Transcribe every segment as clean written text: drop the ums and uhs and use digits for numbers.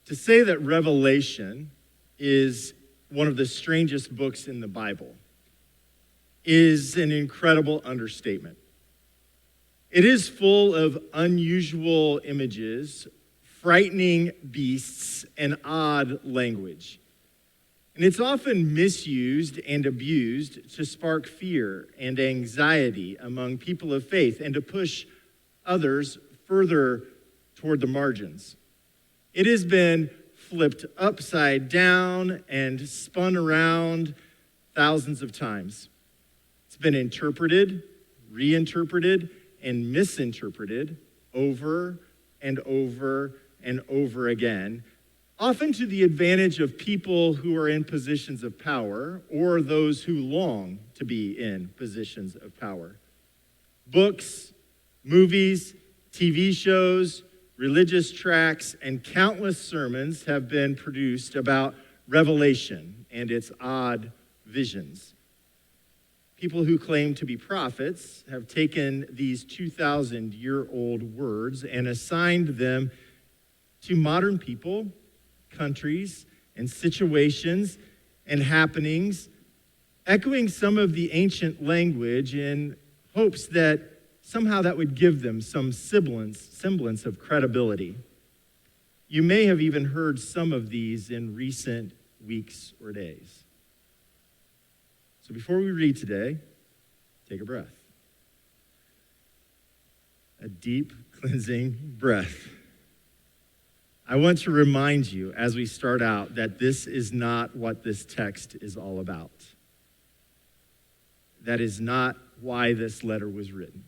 To say that Revelation is one of the strangest books in the Bible is an incredible understatement. It is full of unusual images, frightening beasts, and odd language. And it's often misused and abused to spark fear and anxiety among people of faith and to push others further toward the margins. It has been flipped upside down and spun around thousands of times. It's been interpreted, reinterpreted, and misinterpreted over and over and over again, often to the advantage of people who are in positions of power or those who long to be in positions of power. Books, movies, TV shows, religious tracts, and countless sermons have been produced about Revelation and its odd visions. People who claim to be prophets have taken these 2,000-year-old words and assigned them to modern people, countries, and situations and happenings, echoing some of the ancient language in hopes that somehow that would give them some semblance of credibility. You may have even heard some of these in recent weeks or days. So before we read today, take a breath. A deep, cleansing breath. I want to remind you as we start out that this is not what this text is all about. That is not why this letter was written.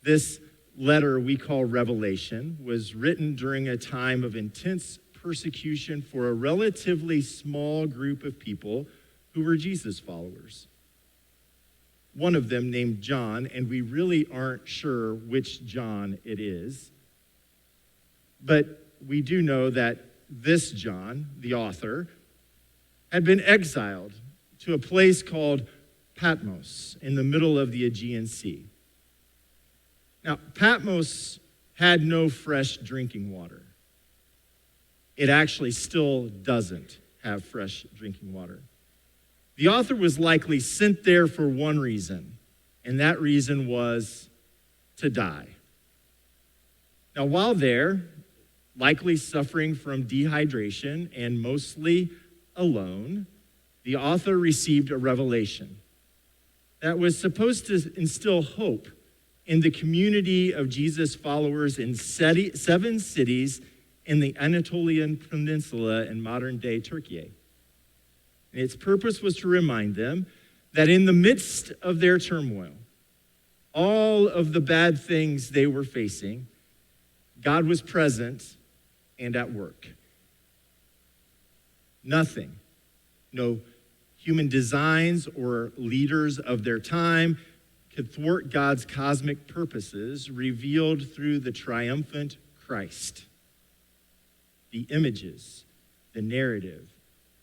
This letter we call Revelation was written during a time of intense persecution for a relatively small group of people who were Jesus followers. One of them named John, and we really aren't sure which John it is. But we do know that this John, the author, had been exiled to a place called Patmos in the middle of the Aegean Sea. Now, Patmos had no fresh drinking water. It actually still doesn't have fresh drinking water. The author was likely sent there for one reason, and that reason was to die. Now, while there, likely suffering from dehydration and mostly alone, the author received a revelation that was supposed to instill hope in the community of Jesus followers in 7 cities in the Anatolian Peninsula in modern-day Turkey. And its purpose was to remind them that in the midst of their turmoil, all of the bad things they were facing, God was present and at work. Nothing, no human designs or leaders of their time could thwart God's cosmic purposes revealed through the triumphant Christ. The images, the narrative,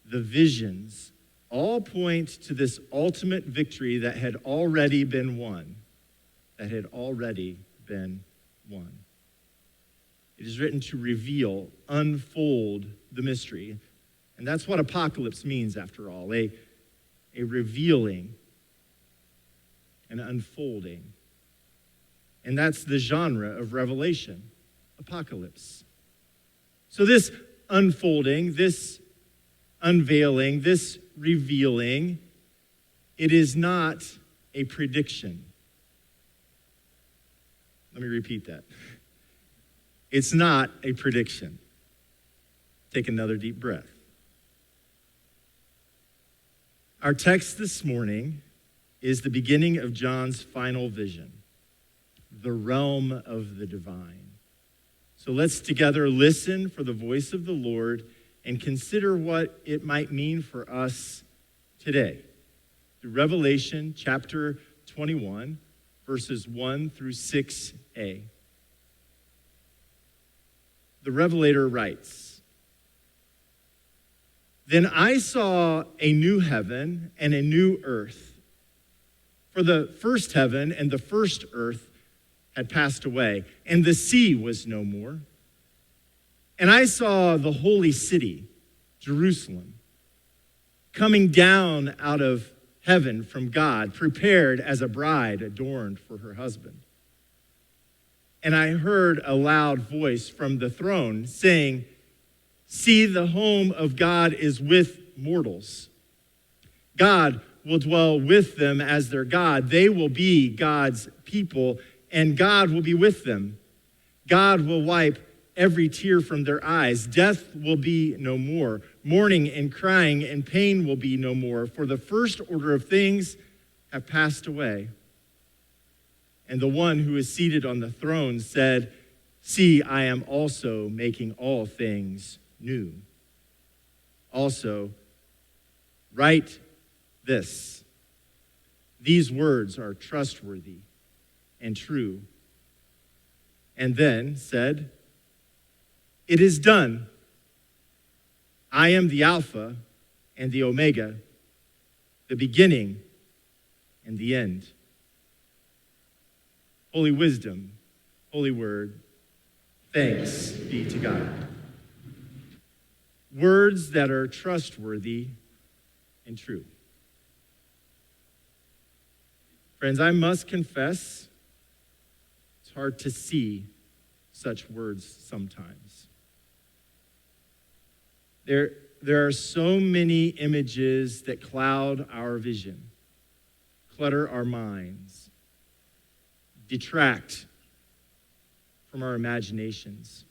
the visions all point to this ultimate victory that had already been won. It is written to reveal, unfold the mystery. And that's what apocalypse means, after all, a revealing, an unfolding. And that's the genre of Revelation, apocalypse. So this unfolding, this unveiling, this revealing, it is not a prediction. Let me repeat that. It's not a prediction. Take another deep breath. Our text this morning is the beginning of John's final vision, the realm of the divine. So let's together listen for the voice of the Lord and consider what it might mean for us today. Through Revelation chapter 21, verses 1 through 6a. The Revelator writes, "Then I saw a new heaven and a new earth. For the first heaven and the first earth had passed away, and the sea was no more. And I saw the holy city, Jerusalem, coming down out of heaven from God, prepared as a bride adorned for her husband. And I heard a loud voice from the throne saying, "See, the home of God is with mortals. God will dwell with them as their God. They will be God's people, and God will be with them. God will wipe every tear from their eyes. Death will be no more. Mourning and crying and pain will be no more, for the first order of things have passed away." And the one who is seated on the throne said, "See, I am also making all things new. Also, write this. These words are trustworthy and true." And then said, "It is done. I am the Alpha and the Omega, the beginning and the end." Holy wisdom, holy word, thanks be to God. Words that are trustworthy and true. Friends, I must confess, it's hard to see such words sometimes. There are so many images that cloud our vision, clutter our minds, detract from our imaginations.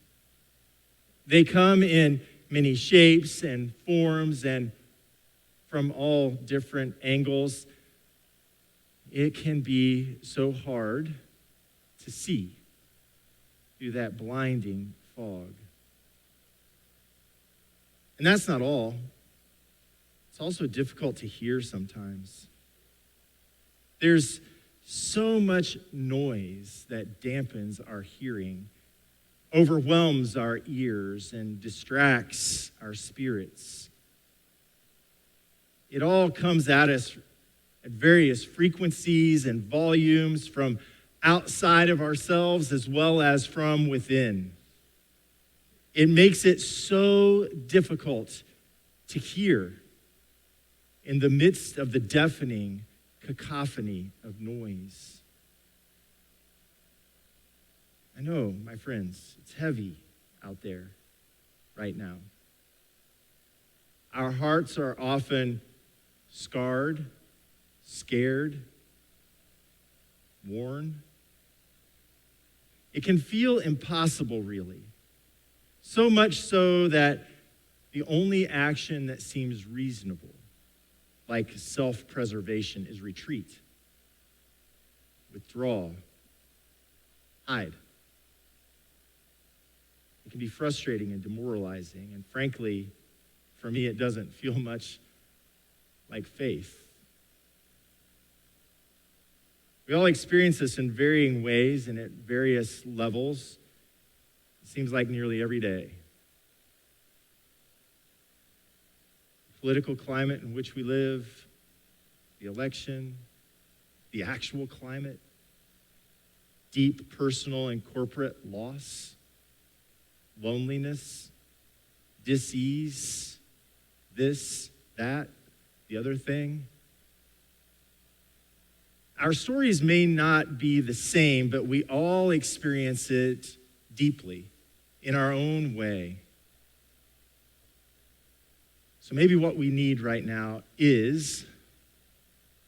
They come in many shapes and forms and from all different angles. It can be so hard to see through that blinding fog. And that's not all. It's also difficult to hear sometimes. There's so much noise that dampens our hearing, overwhelms our ears, and distracts our spirits. It all comes at us at various frequencies and volumes from outside of ourselves as well as from within. It makes it so difficult to hear in the midst of the deafening cacophony of noise. I know, my friends, it's heavy out there right now. Our hearts are often scarred, scared, worn. It can feel impossible, really. So much so that the only action that seems reasonable, like self-preservation, is retreat, withdraw, hide. It can be frustrating and demoralizing, and frankly, for me, it doesn't feel much like faith. We all experience this in varying ways and at various levels. It seems like nearly every day. The political climate in which we live, the election, the actual climate, deep personal and corporate loss, loneliness, dis-ease, this, that, the other thing. Our stories may not be the same, but we all experience it deeply in our own way. So maybe what we need right now is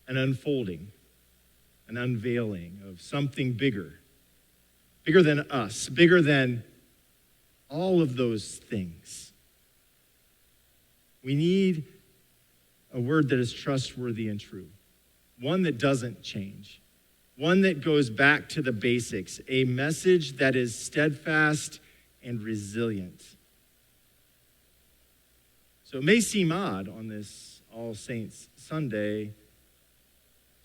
an unfolding, an unveiling of something bigger than us, bigger than all of those things. We need a word that is trustworthy and true. One that doesn't change, one that goes back to the basics, a message that is steadfast and resilient. So it may seem odd on this All Saints Sunday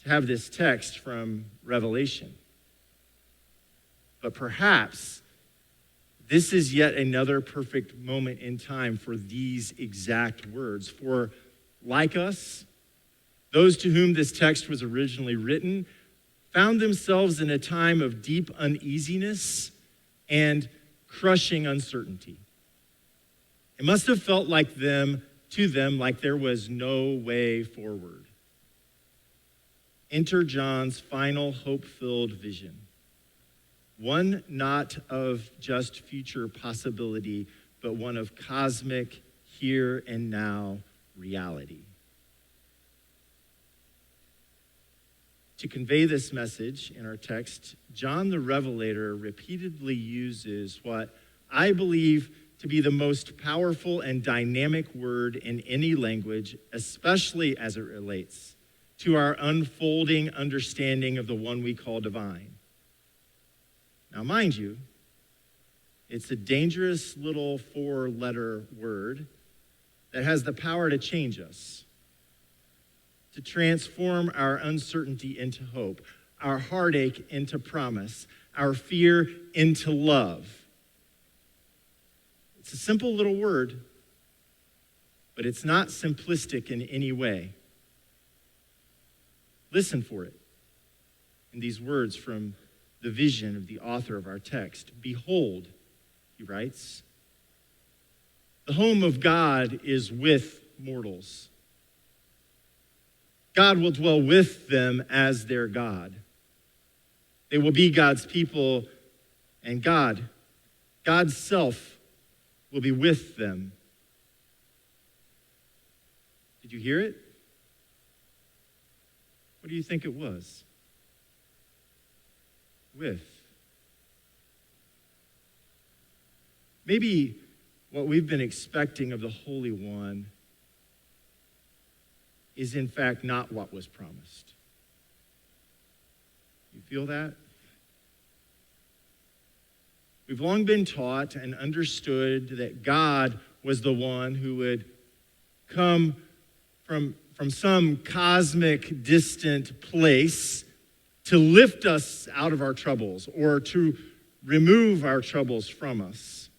to have this text from Revelation, but perhaps this is yet another perfect moment in time for these exact words. For like us, those to whom this text was originally written found themselves in a time of deep uneasiness and crushing uncertainty. It must have felt to them like there was no way forward. Enter John's final hope-filled vision. One not of just future possibility, but one of cosmic here and now reality. To convey this message in our text, John the Revelator repeatedly uses what I believe to be the most powerful and dynamic word in any language, especially as it relates to our unfolding understanding of the one we call divine. Now, mind you, it's a dangerous little 4-letter word that has the power to change us, to transform our uncertainty into hope, our heartache into promise, our fear into love. It's a simple little word, but it's not simplistic in any way. Listen for it in these words from the vision of the author of our text. Behold, he writes, the home of God is with mortals. God will dwell with them as their God. They will be God's people, and God's self, will be with them. Did you hear it? What do you think it was? With. Maybe what we've been expecting of the Holy One is in fact not what was promised. You feel that? We've long been taught and understood that God was the one who would come from some cosmic distant place to lift us out of our troubles or to remove our troubles from us.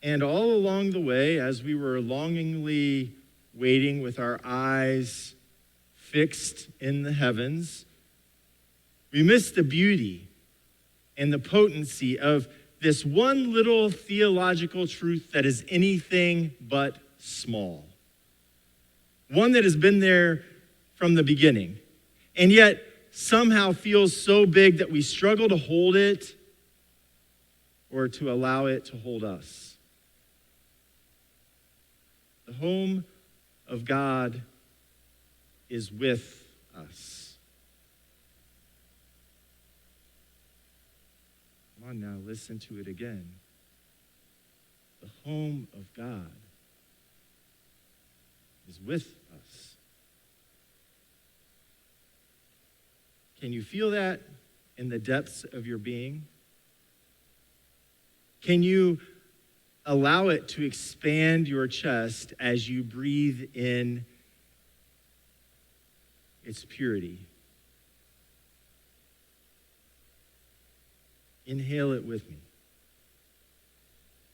And all along the way, as we were longingly waiting with our eyes fixed in the heavens, we missed the beauty and the potency of this one little theological truth that is anything but small. One that has been there from the beginning, and yet somehow feels so big that we struggle to hold it or to allow it to hold us. The home of God is with us. Come on now, listen to it again. The home of God is with us. Can you feel that in the depths of your being? Can you allow it to expand your chest as you breathe in its purity? Inhale it with me.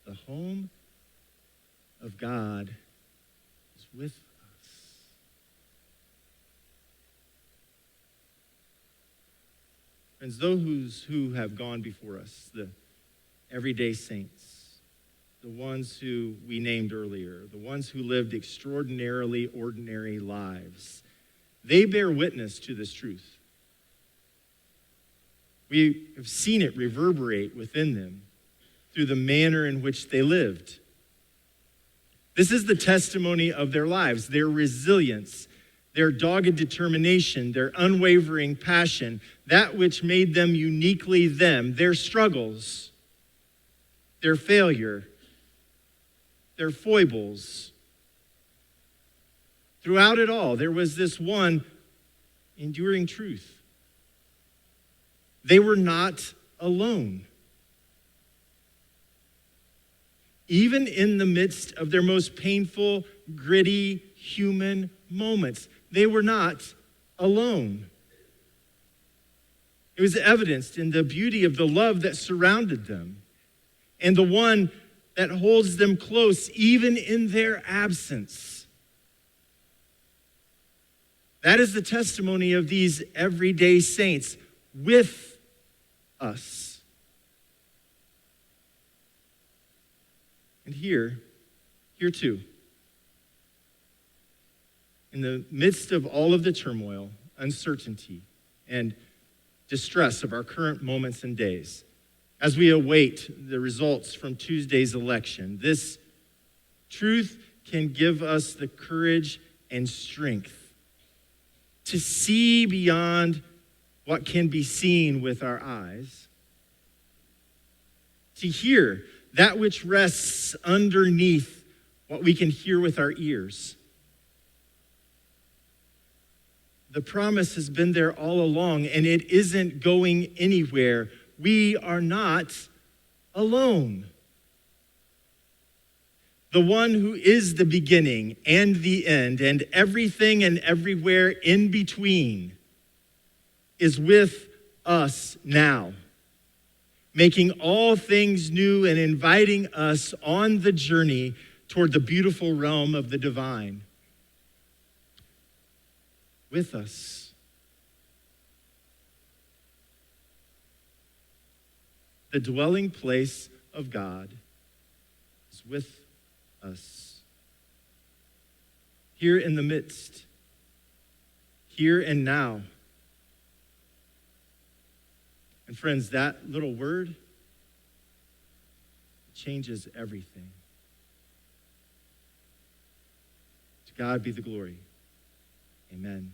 The home of God is with us. Friends, those who have gone before us, the everyday saints, the ones who we named earlier, the ones who lived extraordinarily ordinary lives, they bear witness to this truth. We have seen it reverberate within them through the manner in which they lived. This is the testimony of their lives, their resilience, their dogged determination, their unwavering passion, that which made them uniquely them, their struggles, their failure, their foibles. Throughout it all, there was this one enduring truth. They were not alone. Even in the midst of their most painful, gritty, human moments, they were not alone. It was evidenced in the beauty of the love that surrounded them and the one that holds them close even in their absence. That is the testimony of these everyday saints with us. And here too, in the midst of all of the turmoil, uncertainty, and distress of our current moments and days, as we await the results from Tuesday's election, this truth can give us the courage and strength to see beyond what can be seen with our eyes, to hear that which rests underneath what we can hear with our ears. The promise has been there all along, and it isn't going anywhere. We are not alone. The one who is the beginning and the end and everything and everywhere in between is with us now, making all things new and inviting us on the journey toward the beautiful realm of the divine. With us. The dwelling place of God is with us. Here in the midst. Here and now. And friends, that little word changes everything. To God be the glory. Amen.